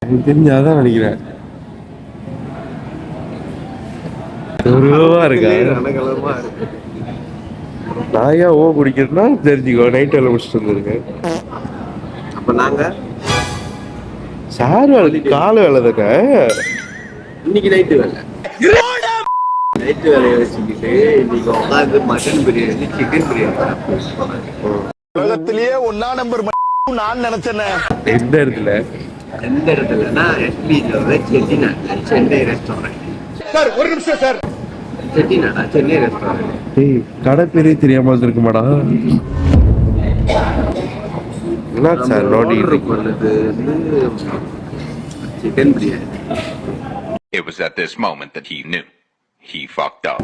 எனக்கு தெரிஞ்சாதான் நினைக்கிறேன். இருக்கா நான் ஏன் ஓ குடிக்கிறேன்னா தெரிஞ்சுக்கோ. நைட் வேலை முடிச்சுட்டு வந்துருங்க. அப்ப நாங்க சார் வேலைக்கு கால வேலை தானே. இன்னைக்கு நைட்டு வேலை. நைட்டு வேலையை வச்சுக்கிட்டு இன்னைக்கு உட்காந்து மட்டன் பிரியாணி சிக்கன் பிரியாணி உலகத்திலேயே ஒன்னா நம்பர் நான் நினைச்சேன். எந்த இடத்துல? எந்த இடத்துலன்னா எஸ்பிஜோட செட்டிநாடு சென்னை ரெஸ்டாரண்ட். சார் ஒரு நிமிஷம் சார். செட்டிநாடா சென்னை ரெஸ்டாரண்ட். டேய் கடை பேரே தெரியாம இருக்குமாடா? என்ன சார் நோண்டிட்டு பண்ணது chicken biryani. It was at this moment that he knew he fucked up.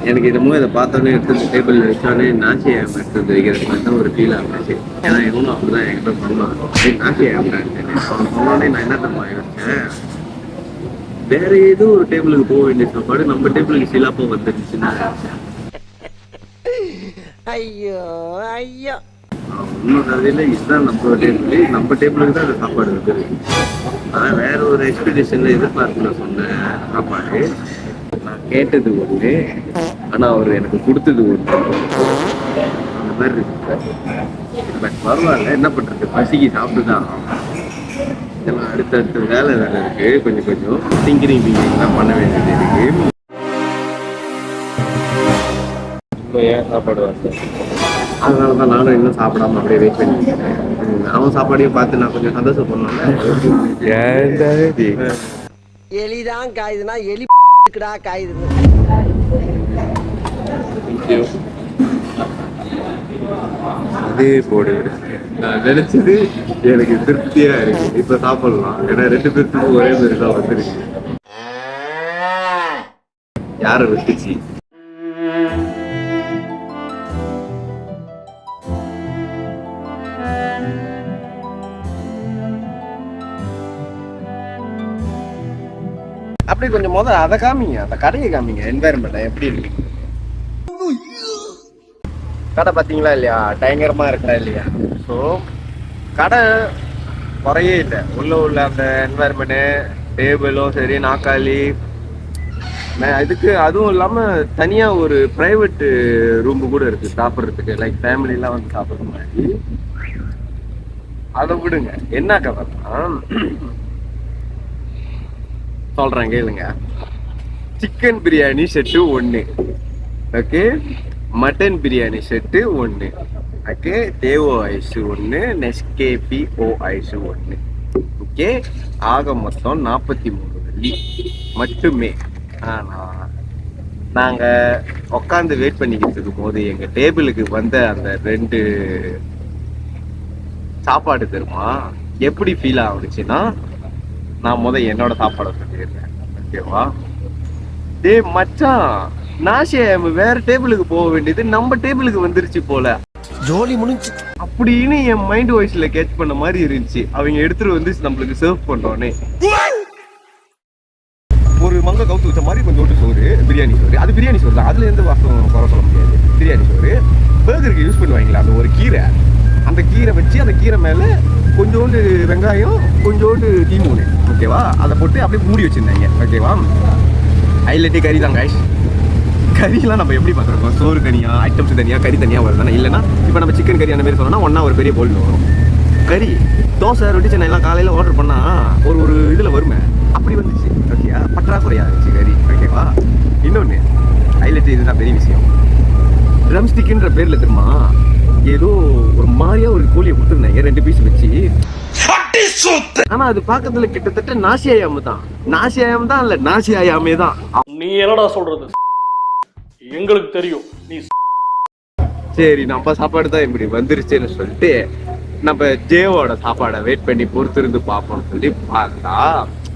எனக்கு இதை பார்த்தோன்னே எடுத்து டேபிள் வச்சோடனே நாச்சி ஆம் எடுத்து வைக்கிறது மாதிரி தான் ஒரு ஃபீல் ஆகிடுச்சு. ஏன்னா இவனும் அப்படிதான் என்கிட்ட சொன்னான், நாச்சி ஆம்டான்னு. அவன் சொன்னோடனே நான் என்ன தம்மா யோசிச்சேன், வேற ஏதோ ஒரு டேபிளுக்கு போக வேண்டிய சாப்பாடு நம்ம டேபிளுக்கு சிலாப்பா வந்துருச்சுன்னு நினைச்சேன். ஐயோ ஐயோ இன்னொரு அதில் இதுதான் நம்ம டேபிளுக்கு தான் அந்த சாப்பாடு வந்துருக்கு. ஆனால் வேற ஒரு எக்ஸ்பெக்டேஷன்ல எதிர்பார்க்கல சொன்ன சாப்பாடு. நான் கேட்டது ஒன்று, ஆனால் அவர் எனக்கு கொடுத்தது ஒன்று. அந்த மாதிரி இருக்கு. பட் பரவாயில்ல, என்ன பண்ணுறது, பசிக்கு சாப்பிட்டுதான். இதெல்லாம் அடுத்தடுத்த வேலை இருக்கு. கொஞ்சம் திங்கிரிங் பண்ண வேண்டியது இருக்கு. ஏன் சாப்பாடு வந்து அதனாலதான் நானும் இன்னும் சாப்பிடாம அப்படியே வெயிட் பண்ணிட்டேன். அவன் சாப்பாடையும் பார்த்து நான் கொஞ்சம் சந்தோஷம் பண்ணேன். எலிதான் காயுதுன்னா எலி காயுது. அதே போடு. நான் நினைச்சது எனக்கு திருப்தியா இருக்கு. இப்ப சாப்பிடலாம். ஏன்னா 2 பேருக்கும் ஒரே மாதிரி தான் வந்துருக்கு. யார விட்டுச்சு? அப்படி கொஞ்சம் முதல்ல அதை காமிங்க, அந்த கடையை காமிங்க. என்வாயர்மெண்ட் எப்படி இருக்கு? கடை பார்த்தீங்களா இல்லையா? பயங்கரமா இருக்கா இல்லையா? ஸோ கடை குறையே இல்லை. உள்ள அந்த என்வாயர்மெண்ட்டு, டேபிளும் சரி, நாக்காளி, இதுக்கு அதுவும் இல்லாமல் தனியாக ஒரு ப்ரைவேட் ரூம் கூட இருக்குது சாப்பிட்றதுக்கு. லைக் ஃபேமிலிலாம் வந்து சாப்பிட்ற மாதிரி. அதை விடுங்க. என்ன கதைன்னா சொல்றேன் கேளுங்க. Chicken biryani set 1, okay. Mutton biryani set 1, okay. தேவோ ஐஸ் 1, நெஸ்கேபி ஓ ஐஸ் 1, ஓகே. ஆக மொத்தம் 43 வெள்ளி மட்டுமே. நாங்க உட்காந்து வெயிட் பண்ணிக்கிட்டு இருக்கும் போது எங்க டேபிளுக்கு வந்த அந்த 2 சாப்பாடு தெரியுமா எப்படி ஃபீல் ஆகுச்சுன்னா, நான் என்னோட சாப்பாடை சொல்லிடுறேன், ஓகேவா? டே மச்சான், நாஷியம் வேற டேபிளுக்கு போக வேண்டியது நம்ம டேபிளுக்கு வந்துருச்சு போல, ஜோலி முடிஞ்சு அப்படின்னு என் மைண்ட் வாய்ஸ்ல கேட்ச் பண்ண மாதிரி இருந்துச்சு. அவங்க எடுத்துட்டு வந்து நம்மளுக்கு சர்வ் பண்றோன்னே ஒரு மங்க கவுத்து வச்ச மாதிரி கொஞ்சோண்டு சோறு, பிரியாணி சோறு. அது பிரியாணி சோறு தான், அதுல எந்த வாசம் குறை சொல்ல முடியாது. பிரியாணி சோறு பர்கருக்கு யூஸ் பண்ணுவாங்களா, அந்த ஒரு கீரை, அந்த கீரை வச்சு அந்த கீரை மேல கொஞ்சோண்டு வெங்காயம், கொஞ்சோண்டு தீமூனு, ஓகேவா? அதை போட்டு அப்படியே மூடி வச்சிருந்தாங்க, ஓகேவா? ஹைலைட்டே கறி தான் காய்ஸ். கறியெல்லாம் நம்ம எப்படி பார்த்துருக்கோம், சோறு தனியாக, ஐட்டம்ஸ் தனியாக, கறி தனியாக வருதுன்னா. இல்லைன்னா இப்போ நம்ம சிக்கன் கறி அந்த மாதிரி சொன்னோம்னா ஒன்றா ஒரு பெரிய போல் வரும். கறி தோசை ரொட்டி சென்னை எல்லாம் காலையில் ஆர்டர் பண்ணால் ஒரு இதில் வருமே, அப்படி வந்துச்சு, ஓகேயா? பற்றாக்குறையாக இருந்துச்சு கறி, ஓகேவா? இன்னொன்று ஹைலைட்டு, இதுதான் பெரிய விஷயம். ட்ரம் ஸ்டிக்குன்ற பேரில் தெரியுமா ஏதோ ஒரு மாதிரியா ஒரு கோழியை கொடுத்துருந்தாங்க 2 பீஸ் வச்சு. ஆனா அது பாக்கிறதுல கிட்டத்தட்ட நாசியாயாம தான். நாசியாயாம தான் இல்ல, நாசியாயாமே தான். நீ என்னடா சொல்றது? எங்களுக்கு தெரியும் நீ. சரி, நம்ம சாப்பாடு தான் இப்படி வந்துருச்சுன்னு சொல்லிட்டு நம்ம ஜேவோட சாப்பாடை வெயிட் பண்ணி பொறுத்திருந்து பார்ப்போம்னு சொல்லி பார்த்தா,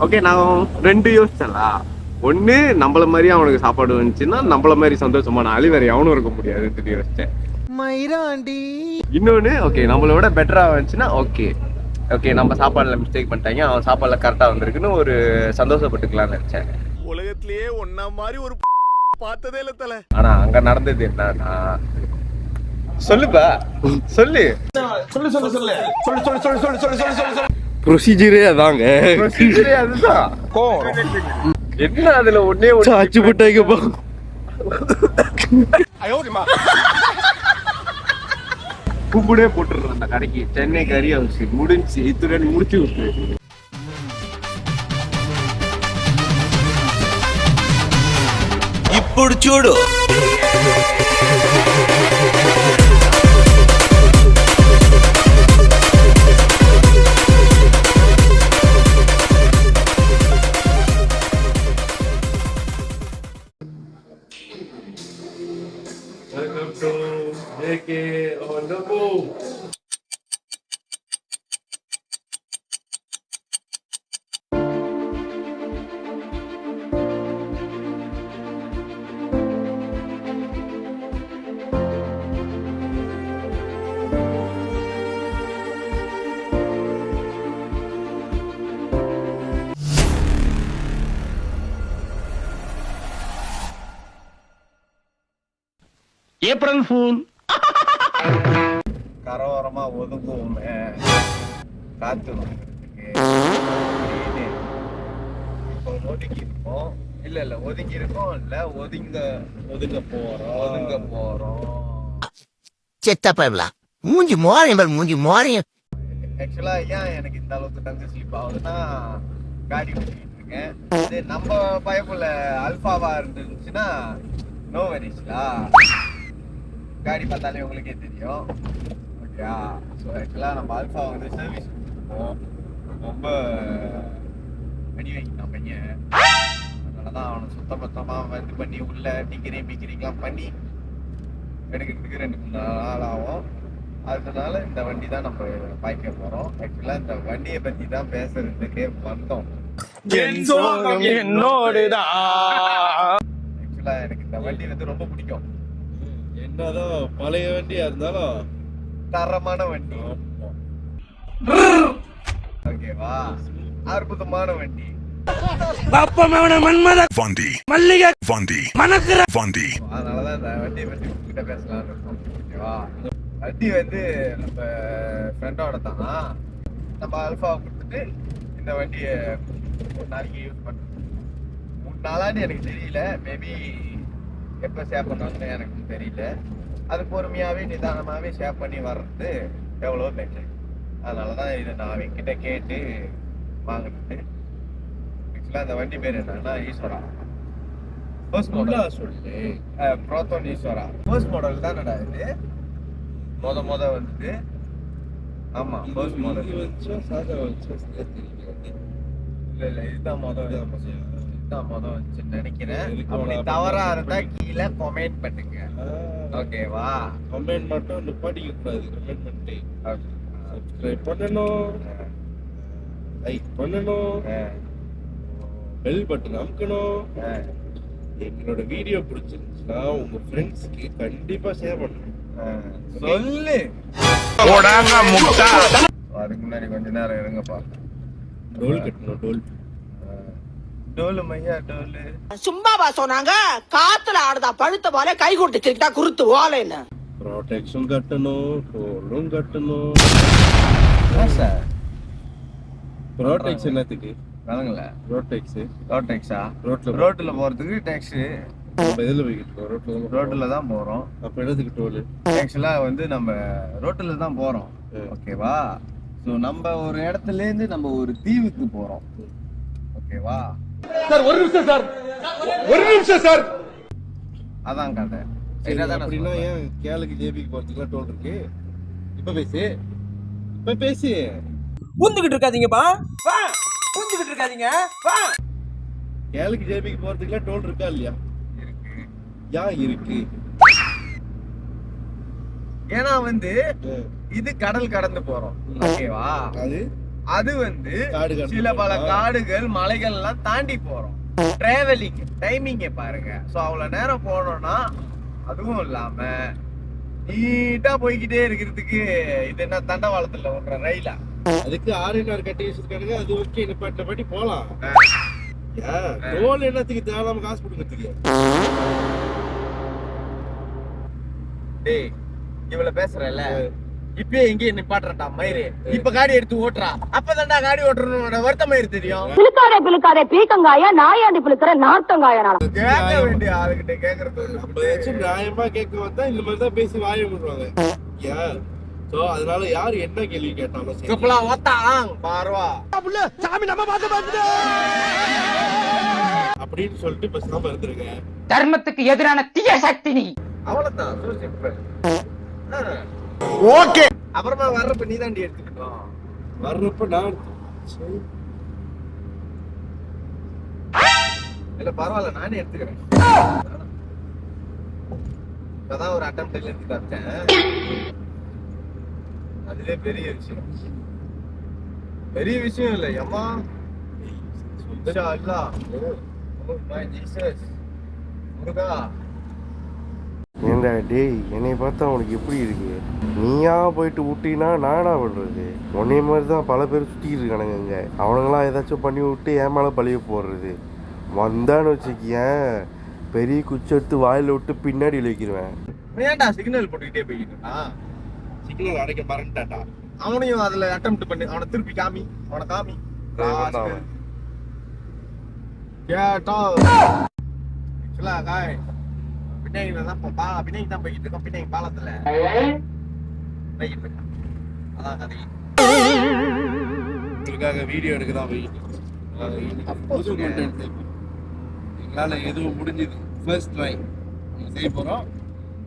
ஓகே, நான் 2 யோசிச்சேன்ல. ஒண்ணு, நம்மள மாதிரி அவனுக்கு சாப்பாடு வந்துச்சுன்னா நம்மள மாதிரி சந்தோஷமான ஆளு வேற எவனும் இருக்க முடியாதுன்னு யோசிச்சேன். இன்னொன்னு, ஓகே, நம்மளோட பெட்டரா வந்துச்சுன்னா ஓகே, நம்ம சாப்பாடுல மிஸ்டேக் பண்ணிட்டாங்க, அவன் சாப்பாடுல கரெக்டா வந்திருக்குன்னு ஒரு சந்தோஷப்பட்டுக்கலாம்னு நினைச்சேன். உலகத்திலேயே ஒன்னா மாதிரி ஒரு பார்த்ததே இல்ல தல. ஆனா அங்க நடந்தது என்னன்னா, சொல்லுப்பா, சொல்லு. ப்ரொசீஜரே அதாங்க. ப்ரொசீஜரே அதுதான். என்ன அதுல ஒண்ணே அச்சு போட்டாங்கப்பா. கூப்பிடே போட்டுடுறோம் அந்த கடைக்கு. சென்னை கறி ஹவுஸ் முடிஞ்சு இத்துடன் முடிச்சு விட்டு. ఇప్పుడు చూడు Welcome to JK on the move. April fool. கரோரமா ஒதுங்குவோமே காத்து வாங்குறதுக்கு. இப்போ ஒதுங்கி இருக்கோம். இல்ல ஒதுங்கி இருக்கோம். இல்ல ஒதுங்க போறோம். செத்த பயபலா மூஞ்சி மோரையும் ஆக்சுவலா ஏன் எனக்கு இந்த அளவுக்கு டங்கு ஸ்லிப் ஆகுதுன்னா காடி ஓட்டிட்டு இருக்கேன். இது நம்ம பயப்புல அல்பாவா இருந்துச்சுன்னா நோ வெரிஸ்லா. காடி பார்த்தாலே உங்களுக்கே தெரியும். ஓகேயா? ஸோ ஆக்சுவலாக நம்ம ஆல்ஃபா வந்து சர்வீஸ் கொடுத்துருக்கோம். ரொம்ப அடி வைக்கிட்டான் பையன். அதனால தான் அவனை சுத்தபத்தமாக இது பண்ணி உள்ள டிக்கிரிங்லாம் பண்ணி எடுக்கிறதுக்கு 2-3 நாள் ஆகும். அதனால இந்த வண்டி தான் நம்ம பாய்க்க போகிறோம். ஆக்சுவலாக இந்த வண்டியை பற்றி தான் பேசுறதுக்கே வந்தோம். என்னோடுதான். ஆக்சுவலாக எனக்கு இந்த வண்டி வந்து ரொம்ப பிடிக்கும். என்னதான் பழைய வண்டியா இருந்தாலும் தரமான வண்டி. ஓகேவா? அற்புதமான வண்டி. அதனாலதான் இந்த வண்டியை பத்தி உங்ககிட்ட பேசலாம்னு இருக்கோம். ஓகேவா? வண்டி வந்து நம்ம ஃப்ரெண்டோட தான். நம்ம அல்ஃபாவை கொடுத்துட்டு இந்த வண்டியை ஒரு நாளைக்கு யூஸ் பண்ணுறோம். 3 நாளான்னு எனக்கு தெரியல. மேபி எப்போ ஷேர் பண்ணாங்கன்னு எனக்கு தெரியல. அது பொறுமையாகவே நிதானமாகவே ஷேர் பண்ணி வர்றது எவ்வளோ பெட்டர். அதனால தான் இதை நான் அவங்ககிட்ட கேட்டு வாங்கினது. ஆக்சுவலாக அந்த வண்டி பேர் என்னன்னா ஈஸ்வரா. ஃபர்ஸ்ட் மாடல் சொல்லு. ப்ரோத்தோன் ஈஸ்வரா ஃபர்ஸ்ட் மாடல் தான் நடா இது. மொத வந்தது. ஆமாம், ஃபர்ஸ்ட் மாடல். இல்லை இதுதான் மொதல் வச்சுன்னு நினைக்கிறேன். அப்படி தவறா இருந்தா கீழே கமெண்ட் பண்ணுங்க. ஓகேவா? கமெண்ட் மட்டும் நிப்பாட்டிக்க கூடாது. கமெண்ட் பண்ணிட்டு சப்ஸ்கிரைப் பண்ணணும், லைக் பண்ணணும், பெல் பட்டன் அமுக்கணும். எங்களோட வீடியோ பிடிச்சிருந்துச்சுன்னா உங்க ஃப்ரெண்ட்ஸ்க்கு கண்டிப்பா ஷேர் பண்ணணும். சொல்லு. அதுக்கு முன்னாடி கொஞ்ச நேரம் இருங்கப்பா. டோல் கட்டணும். டோலு மையா டோலு. சும்மாவா சொன்னாங்க? காத்துல ஆடுதா பழுத்த போல கை கொண்டு திருக்கிட்டா குருத்து ஓலைன்னு. ப்ரொடெக்ஷன் கட்டணும், டோலும் கட்டணும். சார் ப்ரொடெக்ஷன் என்னத்துக்கு? வணங்கள ரோட்டெக்ஸா? ரோட்ல போறதுக்கு டேக்ஸ். எதில் போய்கிட்டு ரோட்ல தான் போறோம். அப்ப என்னத்துக்கு டோல்? ஆக்சுவலா வந்து நம்ம ரோட்ல தான் போறோம். ஓகேவா? ஸோ நம்ம ஒரு இடத்துல இருந்து நம்ம ஒரு தீவுக்கு போறோம். ஓகேவா சார்? ஒரு நிமிஷம் சார். அதான் கதை. அப்படின்னா ஏன் கேளுக்கு ஜேபிக்கு போறதுக்குலாம் டோல் இருக்கு? இப்ப பேசு. ஊந்துகிட்டு இருக்காதீங்கப்பா. வா, ஊந்துகிட்டு இருக்காதீங்க. வா. கேளுக்கு ஜேபிக்கு போறதுக்குலாம் டோல் இருக்கா இல்லையா? இருக்கு. ஏன்னா வந்து இது கடல் கடந்து போறோம். ஓகேவா? அது வந்து சில பல காடுகள் மலைகள் எல்லாம் தாண்டி போறோம். டிராவலிங் டைமிங்க பாருங்க. சோ அவ்வளவு நேரம் போனோம்னா அதுவும் இல்லாம நீட்டா போய்கிட்டே இருக்கிறதுக்கு இது என்ன தண்டவாளத்துல ஓடுற ரயிலா? அதுக்கு ஆர்என்ஆர் கட்டி வச்சிருக்காங்க. அது ஓகே, நிப்பாட்டி போலாம். டோல் என்னத்துக்கு தேவையில்லாம காசு கொடுக்கறதுக்கு? டேய் இவ்வளவு பேசுறல, இப்பயே எங்கே நிப்பாட்டுறா மயிறு இப்ப காடி எடுத்து ஓட்டுறா அப்பதான்டா காடி ஓட்டுறோம் வருத்த மயிறு தெரியும் பிளுக்காதே பீக்கங்காயா நாயாண்டி பிளுக்கிற நார்த்தங்காயா கேட்க வேண்டிய ஆளுகிட்ட கேக்குறது நியாயமா கேட்க வந்தா இந்த மாதிரி தான் பேசி வாய விடுவாங்க ஏன் சோ அதனால யாரு என்ன கேள்வி கேட்டாலும் பார்வா அப்படின்னு சொல்லிட்டு பேசாம இருந்திருக்க தர்மத்துக்கு எதிரான தீய சக்தி நீ அவ்வளவுதான் ஓகே அப்புறமா வர்றப்ப நீ தாண்டி எடுத்துக்கிட்டோம் வர்றப்ப நான் இல்ல பரவாயில்ல நானே எடுத்துக்கிறேன் இப்பதான் ஒரு அட்டம்ப்ட்ல எடுத்து காமிச்சேன் அதுவே பெரிய விஷயம் இல்ல அம்மா முருகா ஏண்டா டேய் என்னை பார்த்தா உனக்கு எப்படி இருக்கு நீயா போயிட்டு விட்டினா நானா பண்றது உன்னைய மாதிரி தான் பல பேர் சுற்றிட்டு இருக்கானுங்க இங்க அவனுங்களாம் ஏதாச்சும் பண்ணி விட்டு என் மேலே பழிய போடுறது வந்தான்னு வச்சுக்கியேன் பெரிய குச்சி எடுத்து வாயில விட்டு பின்னாடி வைக்கிடுவேன் ஏன்டா சிக்னல் போட்டுக்கிட்டே போய்கிட்டா சிக்னல் அடைக்க மறந்துட்டாடா அவனையும் அதுல அட்டெம்ப்ட் பண்ணி அவனை திருப்பி காமி அவனை காமி கேட்டா காய் பின்னாடி தான் போய்கிட்டு இருக்கோம் பின்னாடி பாலத்துல போய்கிட்டு இருக்கான் அதான் கதை உங்களுக்காக வீடியோ எடுக்க தான் போய்கிட்டு எங்களால எதுவும் முடிஞ்சது ஃபர்ஸ்ட் ட்ரை செய்ய போறோம்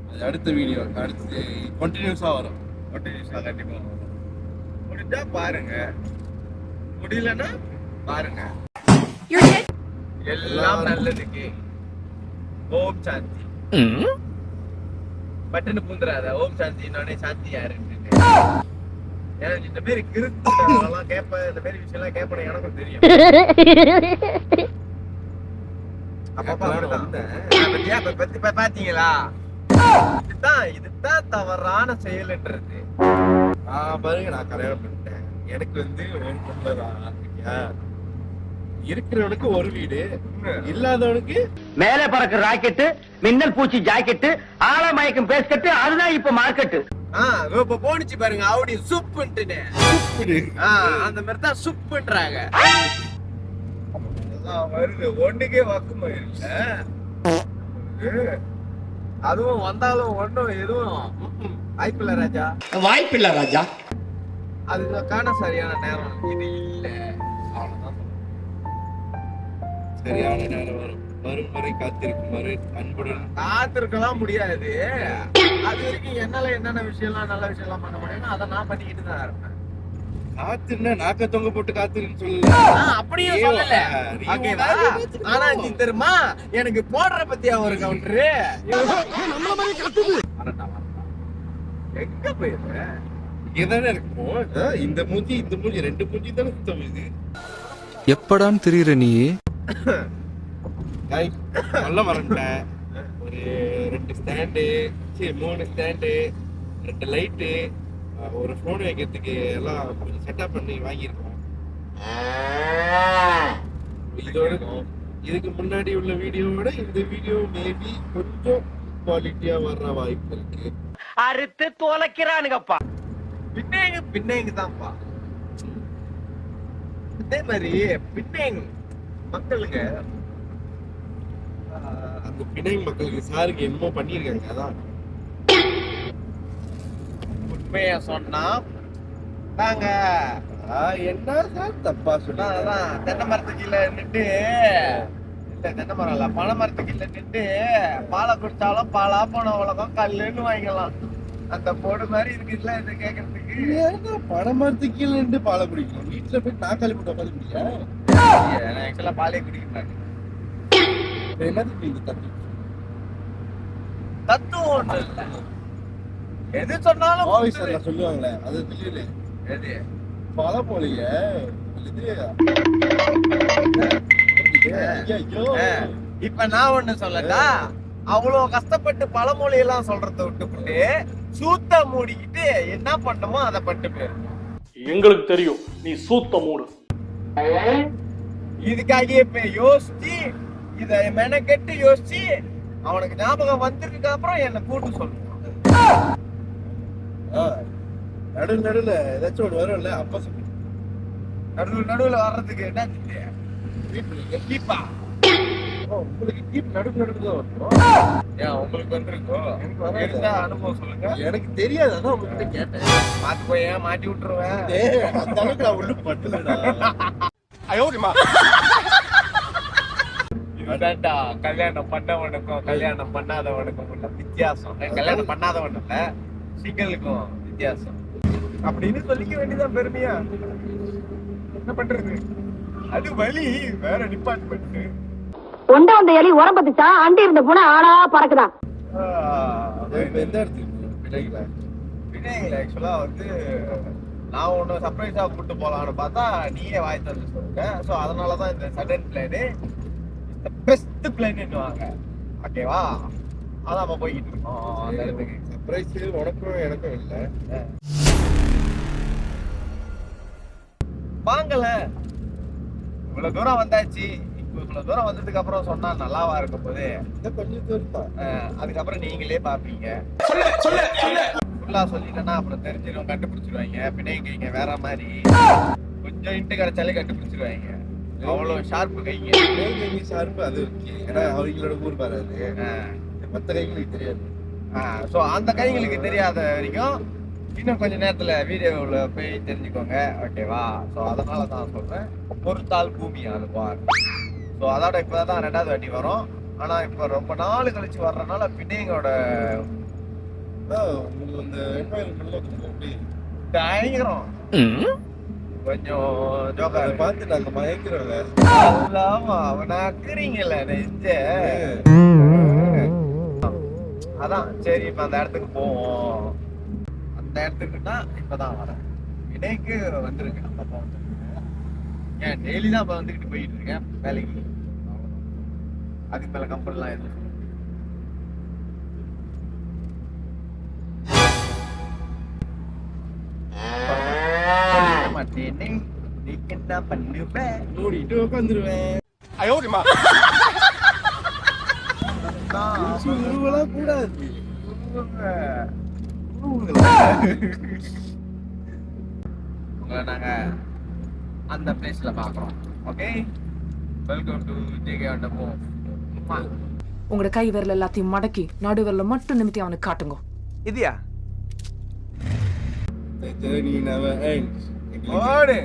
அது அடுத்த வீடியோ அடுத்து கண்டினியூஸா வரும் கண்டினியூஸா கண்டிப்பா வரும் முடிஞ்சா பாருங்க முடியலன்னா பாருங்க எல்லாம் நல்லதுக்கு ஓம் சாந்தி பட்டுன்னு பூந்துறாத ஓம் சாந்தி நானே சாந்தி யாருன்னு இந்த மாதிரி கிருத்தெல்லாம் கேட்பேன் இந்த மாதிரி விஷயம் எல்லாம் கேட்பேன் எனக்கும் தெரியும் பாத்தீங்களா இதுதான் தவறான செயல்ன்றது பாருங்க நான் கல்யாணம் பண்ணிட்டேன் எனக்கு வந்து ஒரு பொண்ணுதான் இருக்கிறவனுக்கு ஒரு வீடு இல்லாதவனுக்கு மேல பறக்கிற ராக்கெட்டு மின்னல் பூச்சி ஜாக்கெட்டு ஆழமயக்கம் பேஸ்கட்டு அதுதான் இப்ப மார்க்கெட்டு இப்ப போனிச்சு பாருங்க அவடி சுப்புன்ட்டு அந்த மாதிரி தான் சுப்புன்றாங்க வருது ஒண்ணுக்கே வக்குமா இல்ல அதுவும் வந்தாலும் ஒண்ணும் எதுவும் வாய்ப்பில்ல ராஜா அதுக்கான சரியான நேரம் இது இல்ல அவ்வளவுதான் சரியான நேரம் வரும் வரை காத்திருக்குமாறு அன்புடன் காத்திருக்கலாம் முடியாது அது வரைக்கும் என்னால என்னென்ன விஷயம்லாம் நல்ல விஷயம்லாம் பண்ண முடியும் அதை நான் பண்ணிக்கிட்டு தான் இருப்பேன் காத்திருந்தா நாக்க தொங்க போட்டு காத்திருன்னு சொல்லல அப்படியே சொல்லல ஓகேவா ஆனா நீ தெரியுமா எனக்கு போடுற பத்தியா ஒரு கவுண்டரு நம்மள மாதிரி கத்துது எங்க போயிருக்க இங்கதானே இருக்கும் இந்த மூஞ்சி ரெண்டு மூஞ்சி தானே சுத்தம் இது எப்படான்னு தெரியுற நீ நல்ல மறந்துட்டேன் ஒரு 2 ஸ்டாண்டு 3 ஸ்டாண்டு 2 லைட்டு ஒரு போன் வைக்கிறதுக்கு எல்லாம் கொஞ்சம் செட்டப் பண்ணி வாங்கியிருக்கோம் இதோட இதுக்கு முன்னாடி உள்ள வீடியோவோட இந்த வீடியோ மேபி கொஞ்சம் குவாலிட்டியா வர்ற வாய்ப்பு இருக்கு அறுத்து தொலைக்கிறானுங்கப்பா பின்னேங்க தான்ப்பா அதே மாதிரி பின்னேங்க மக்களுங்க அந்த பிணை மக்களுக்கு சாருக்கு என்னமோ பண்ணிருக்காங்க அதான் உண்மைய சொன்னா நாங்க என்ன சார் தப்பா சொன்னா அதான் தென்னை மரத்துக்கு இல்ல நின்று இல்ல தென்னை மரம் இல்ல பனை மரத்துக்கு இல்ல நின்று பாலை குடிச்சாலும் பாலா போன உலகம் கல்லுன்னு வாங்கிக்கலாம் அந்த போடு மாதிரி இருக்குல்ல இதை கேட்கறதுக்கு ஏன்னா பனை மரத்துக்கு இல்ல நின்று பாலை குடிக்கணும் வீட்டுல போய் நாக்காளி போட்டு உட்காந்து குடியா நான் ஆக்சுவலா பாலே குடிக்கிறாங்க தத்துவம் ஒண்ணு இல்ல எது சொன்னாலும் சொல்லுவாங்களே அது தெரியல எது பல போலிய இப்ப நான் ஒண்ணு சொல்லட்டா அவ்வளவு கஷ்டப்பட்டு பழமொழி எல்லாம் சொல்றத விட்டுக்கிட்டு சூத்த மூடிக்கிட்டு என்ன பண்ணணுமோ அதை பண்ணிட்டு போயிரு எங்களுக்கு தெரியும் நீ சூத்த மூடு இதுக்காக இப்ப யோசிச்சு இத மெனக்கெட்டு யோசிச்சு அவனுக்கு ஞாபகம் வந்ததுக்கு அப்புறம் என்ன கூட்டு சொல்லுவான் நடுவுல ஏதாச்சும் ஒன்று வரும்ல அப்ப சொல்லு. நடுவுல வர்றதுக்கு என்ன கீப்பா உங்களுக்கு கீப் நடுவுல தான் வரும். ஏன் உங்களுக்கு வந்திருக்கோ? எனக்கு அனுபவம் சொல்லுங்க. எனக்கு தெரியாது, அதான் உங்ககிட்ட கேட்டேன். மாத்தி போய் ஏன் மாட்டி விட்டுருவேன். அந்த அளவுக்கு நான் ஒன்றும் பண்ணலடா. இதுதான்டா கல்யாணம் பண்ணவனுக்கும் கல்யாணம் பண்ணாதவனுக்கும் உள்ள வித்தியாசம். கல்யாணம் பண்ணாதவன் இல்ல, சிங்களுக்கும் வித்தியாசம் அப்படின்னு சொல்லிக்க வேண்டியதான் பெருமையா. என்ன பண்றது, அது வழி வேற டிபார்ட்மெண்ட். ஒண்ட வந்த எலி உரம்பத்துச்சா அண்டி இருந்த பூனை ஆளா பறக்குதான். எந்த இடத்துக்கு பிணைங்கள ஆக்சுவலா வந்து நான் ஒன்று சர்ப்ரைஸா கூப்பிட்டு போலான்னு பார்த்தா நீயே வாய் தந்து சொல்லுங்க. ஸோ அதனாலதான் இந்த சடன் பிளானு பெஸ்ட் பிளான்னுவாங்க. ஓகேவா, அதான் நம்ம போய்கிட்டு இருக்கோம் அந்த இடத்துக்கு. சர்ப்ரைஸ் உனக்கும் எனக்கும் இல்லை. வாங்கல, இவ்வளவு தூரம் வந்தாச்சு. இவ்வளவு தூரம் வந்ததுக்கு அப்புறம் சொன்னா நல்லாவா இருக்க போது? கொஞ்சம் தூரம் தான். அதுக்கப்புறம் நீங்களே பாப்பீங்க. ஃபுல்லா சொல்லிட்டேன்னா அப்புறம் தெரிஞ்சிடும், கண்டுபிடிச்சிருவாங்க. பிணைங்க வேற மாதிரி கொஞ்சம் இன்ட்டு கிடைச்சாலே கண்டுபிடிச்சிருவாங்க. அவ்வளவு ஷார்ப்பு கைங்க. ஷார்ப்பு அது ஏன்னா அவங்களோட ஊர் வராது, மற்ற கைங்களுக்கு தெரியாது. ஸோ அந்த கைங்களுக்கு தெரியாத வரைக்கும் இன்னும் கொஞ்ச நேரத்துல வீடியோவில் போய் தெரிஞ்சுக்கோங்க. ஓகேவா? ஸோ அதனால தான் சொல்றேன், பொறுத்தால் பூமி ஆளுவார். ஸோ அதோட இப்போதான் 2வது வாட்டி வரும். ஆனா இப்போ ரொம்ப நாள் கழிச்சு வர்றதுனால பிணைங்களோட பயங்கரம் கொஞ்சம் ஜோக்கார பார்த்து நாங்க மயக்கிறோங்க. அவனை அக்குறீங்கல்ல நெஞ்ச. அதான் சரி, இப்ப அந்த இடத்துக்கு போவோம். அந்த இடத்துக்குன்னா இப்பதான் வரேன். இடைக்கு வந்திருக்கேன், அப்பா வந்துருக்கேன். ஏன் டெய்லி தான் இப்ப வந்துக்கிட்டு போயிட்டு இருக்கேன் வேலைக்கு. அதுக்கு மேல கம்பெனிலாம் எதுவும் மாட்டேனே. நீ என்ன பண்ணுவேன்? மூடிட்டு உட்காந்துருவேன். உருவலாம் கூடாது. உங்களை நாங்க அந்த பிளேஸ்ல பாக்குறோம். ஓகே, வெல்கம் டு ஜேகே ஆண்டமோ. உங்களோட கை விரல் எல்லாத்தையும் மடக்கி நடு விரல மட்டும் நிமித்தி அவனுக்கு காட்டுங்க. இதியா The journey never ends. ஓடு.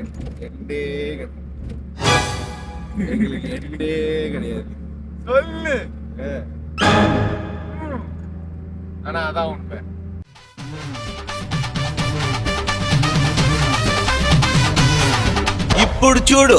எங்களுக்கு எண்டே கிடையாது. சொல்லு. ஆனா அதான் உண்மை. ఇప్పుడు చూడు